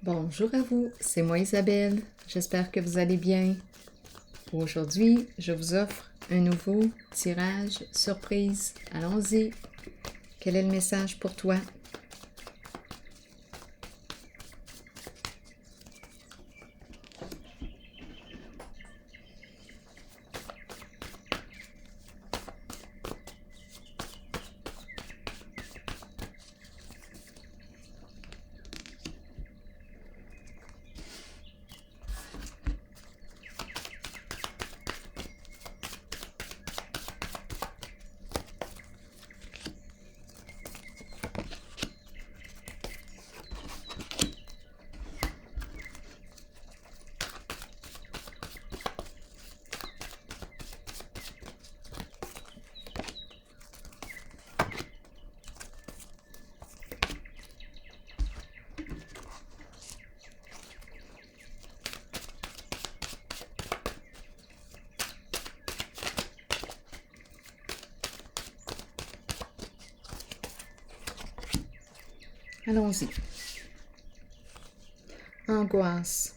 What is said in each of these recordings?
Bonjour à vous, c'est moi Isabelle. J'espère que vous allez bien. Aujourd'hui, je vous offre un nouveau tirage surprise. Allons-y. Quel est le message pour toi? Allons-y. Angoisse.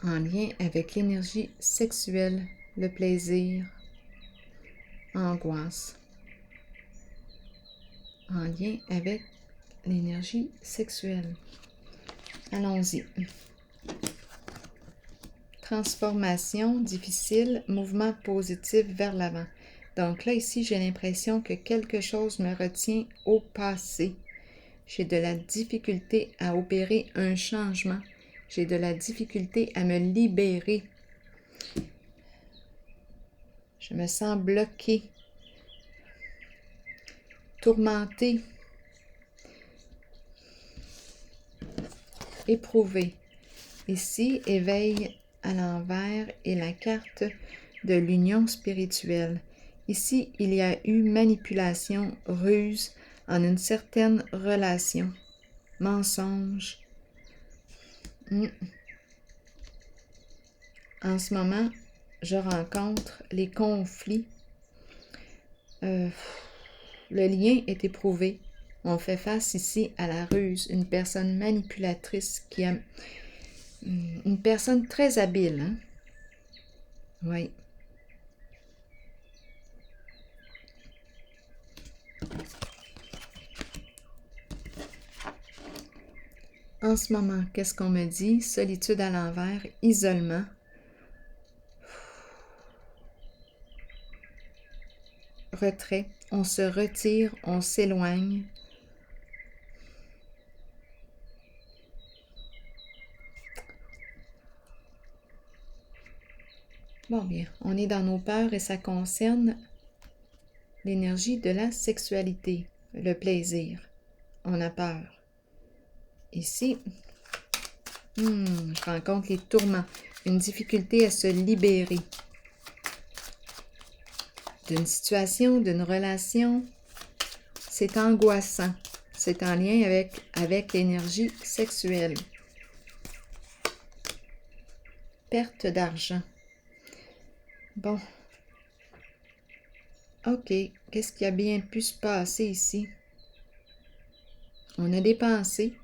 En lien avec l'énergie sexuelle, le plaisir. Angoisse. En lien avec l'énergie sexuelle. Allons-y. Transformation difficile, mouvement positif vers l'avant. Donc là, ici, j'ai l'impression que quelque chose me retient au passé. J'ai de la difficulté à opérer un changement. J'ai de la difficulté à me libérer. Je me sens bloquée, tourmentée, éprouvée. Ici, éveil à l'envers et la carte de l'union spirituelle. Ici, il y a eu manipulation, ruse en une certaine relation, mensonge. En ce moment, je rencontre les conflits. Le lien est éprouvé. On fait face ici à la ruse, une personne manipulatrice qui a une personne très habile. Hein? Oui. En ce moment, qu'est-ce qu'on me dit? Solitude à l'envers, isolement. Retrait. On se retire, on s'éloigne. Bon, bien, on est dans nos peurs et ça concerne l'énergie de la sexualité, le plaisir. On a peur. Ici, je rencontre les tourments, une difficulté à se libérer d'une situation, d'une relation. C'est angoissant. C'est en lien avec l'énergie sexuelle. Perte d'argent. Bon. OK. Qu'est-ce qui a bien pu se passer ici? On a dépensé.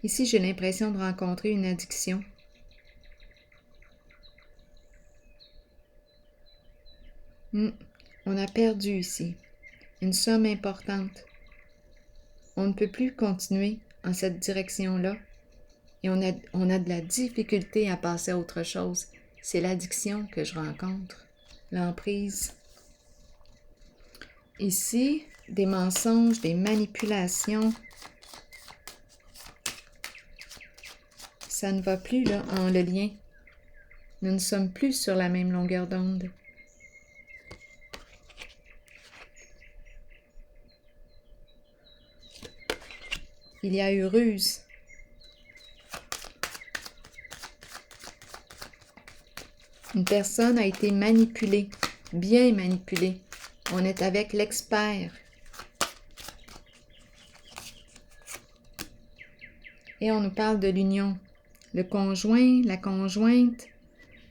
Ici, j'ai l'impression de rencontrer une addiction. On a perdu ici une somme importante. On ne peut plus continuer en cette direction-là et on a de la difficulté à passer à autre chose. C'est l'addiction que je rencontre, l'emprise. Ici, des mensonges, des manipulations. Ça ne va plus là en le lien. Nous ne sommes plus sur la même longueur d'onde. Il y a eu ruse. Une personne a été manipulée, bien manipulée. On est avec l'expert. Et on nous parle de l'union. Le conjoint, la conjointe,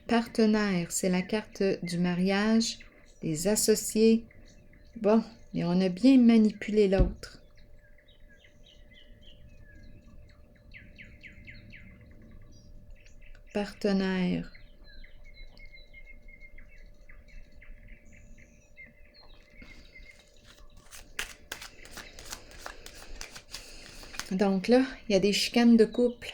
partenaire, c'est la carte du mariage, des associés. Bon, et on a bien manipulé l'autre. Partenaire. Donc là, il y a des chicanes de couple.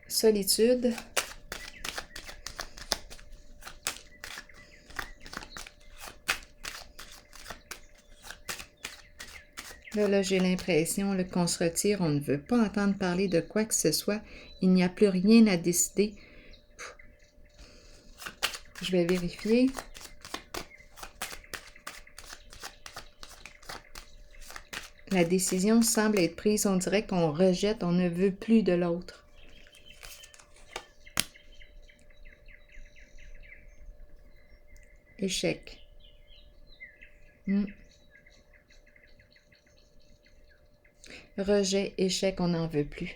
Solitude. Là, j'ai l'impression qu'on se retire, on ne veut pas entendre parler de quoi que ce soit. Il n'y a plus rien à décider. Je vais vérifier. La décision semble être prise. On dirait qu'on rejette, on ne veut plus de l'autre. Échec. Rejet, échec, on n'en veut plus.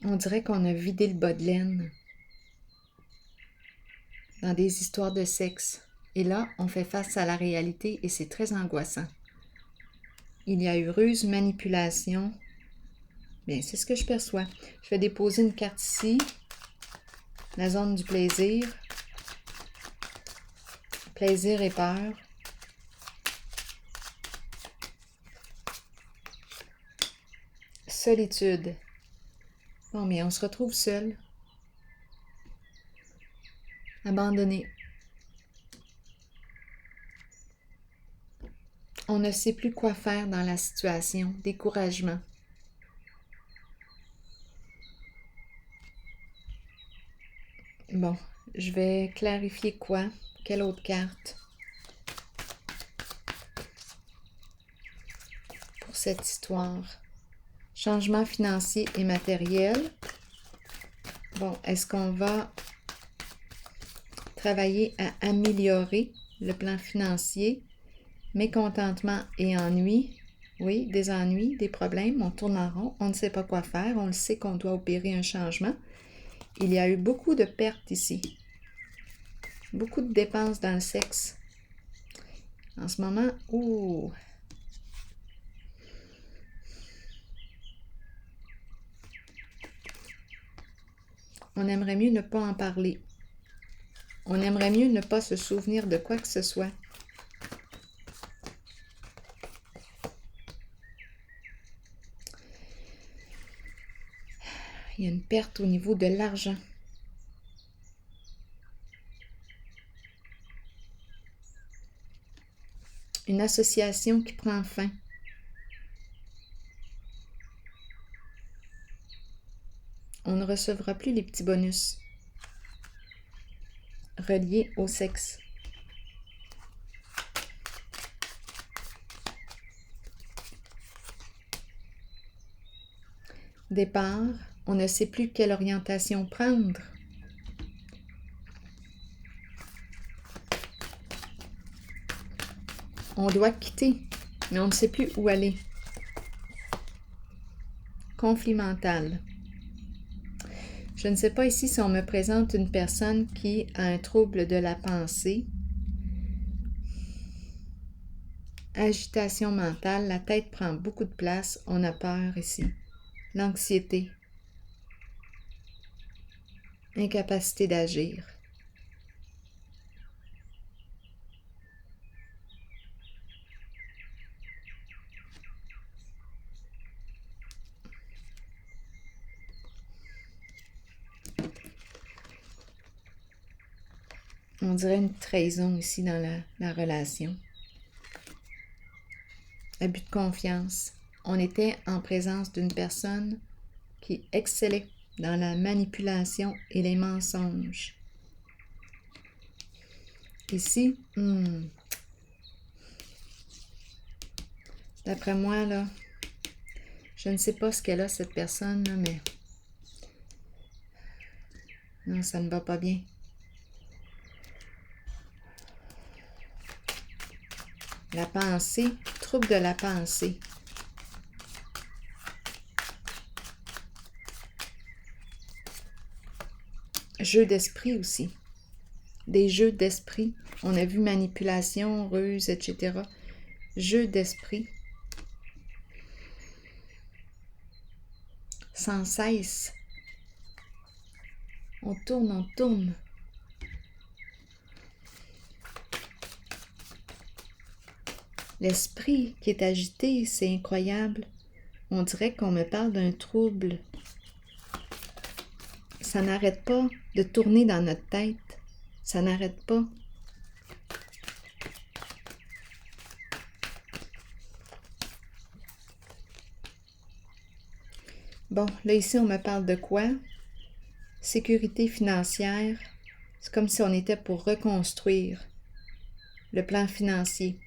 On dirait qu'on a vidé le bas de laine dans des histoires de sexe. Et là, on fait face à la réalité et c'est très angoissant. Il y a eu ruse, manipulation. Bien, c'est ce que je perçois. Je vais déposer une carte ici. La zone du plaisir. Plaisir et peur. Solitude. Bon, mais on se retrouve seul. Abandonné. On ne sait plus quoi faire dans la situation. Découragement. Bon, je vais clarifier quoi? Quelle autre carte? Pour cette histoire. Changement financier et matériel. Bon, est-ce qu'on va travailler à améliorer le plan financier? Mécontentement et ennui. Oui, des ennuis, des problèmes, on tourne en rond, on ne sait pas quoi faire, on le sait qu'on doit opérer un changement. Il y a eu beaucoup de pertes ici. Beaucoup de dépenses dans le sexe. En ce moment, ouh! On aimerait mieux ne pas en parler. On aimerait mieux ne pas se souvenir de quoi que ce soit. Il y a une perte au niveau de l'argent. Une association qui prend fin. On ne recevra plus les petits bonus reliés au sexe. Départ, on ne sait plus quelle orientation prendre. On doit quitter, mais on ne sait plus où aller. Conflit mental. Je ne sais pas ici si on me présente une personne qui a un trouble de la pensée. Agitation mentale, la tête prend beaucoup de place, on a peur ici. L'anxiété. Incapacité d'agir. On dirait une trahison ici dans la relation. Abus de confiance. On était en présence d'une personne qui excellait dans la manipulation et les mensonges. Ici, d'après moi, là, je ne sais pas ce qu'elle a, cette personne, là, mais non, ça ne va pas bien. La pensée, trouble de la pensée. Jeu d'esprit aussi. Des jeux d'esprit. On a vu manipulation, ruse, etc. Jeu d'esprit. Sans cesse. On tourne, on tourne. L'esprit qui est agité, c'est incroyable. On dirait qu'on me parle d'un trouble. Ça n'arrête pas de tourner dans notre tête. Ça n'arrête pas. Bon, là ici, on me parle de quoi? Sécurité financière. C'est comme si on était pour reconstruire le plan financier.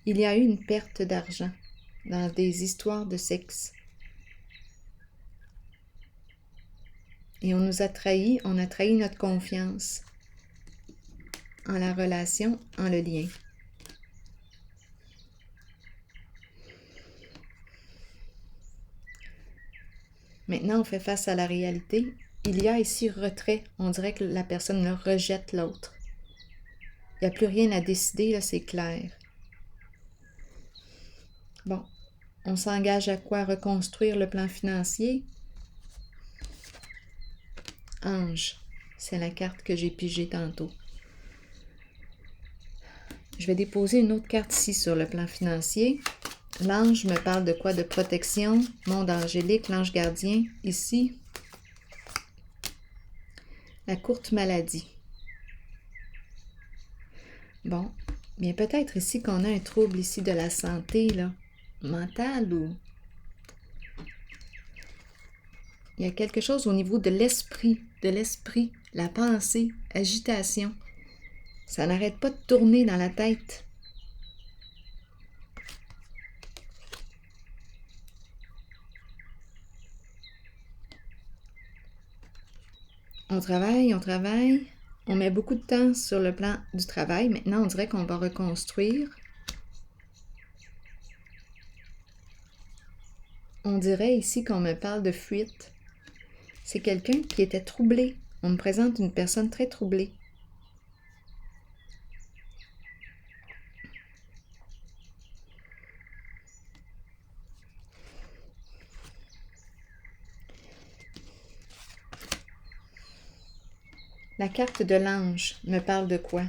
Il y a eu une perte d'argent dans des histoires de sexe. Et on nous a trahi, on a trahi notre confiance en la relation, en le lien. Maintenant, on fait face à la réalité. Il y a ici retrait. On dirait que la personne là, rejette l'autre. Il n'y a plus rien à décider, là, c'est clair. Bon, on s'engage à quoi? Reconstruire le plan financier? Ange, c'est la carte que j'ai pigée tantôt. Je vais déposer une autre carte ici sur le plan financier. L'ange me parle de quoi? De protection, monde angélique, l'ange gardien. Ici, la courte maladie. Bon, bien peut-être ici qu'on a un trouble ici de la santé, là, mentale ou... Il y a quelque chose au niveau de l'esprit, la pensée, agitation. Ça n'arrête pas de tourner dans la tête. On travaille, on met beaucoup de temps sur le plan du travail. Maintenant, on dirait qu'on va reconstruire. On dirait ici qu'on me parle de fuite. C'est quelqu'un qui était troublé. On me présente une personne très troublée. La carte de l'ange me parle de quoi?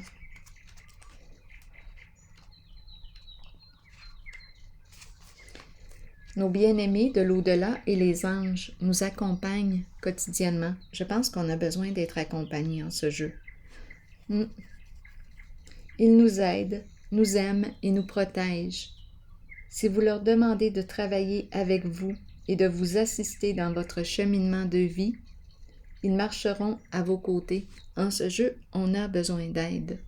Nos bien-aimés de l'au-delà et les anges nous accompagnent quotidiennement. Je pense qu'on a besoin d'être accompagnés en ce jeu. Ils nous aident, nous aiment et nous protègent. Si vous leur demandez de travailler avec vous et de vous assister dans votre cheminement de vie, ils marcheront à vos côtés. En ce jeu, on a besoin d'aide.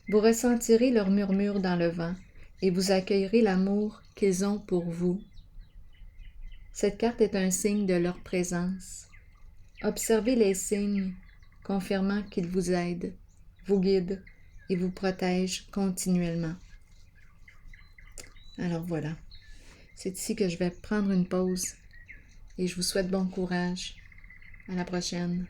Vous ressentirez leurs murmures dans le vent et vous accueillerez l'amour qu'ils ont pour vous. Cette carte est un signe de leur présence. Observez les signes, confirmant qu'ils vous aident, vous guident et vous protègent continuellement. Alors voilà, c'est ici que je vais prendre une pause et je vous souhaite bon courage. À la prochaine.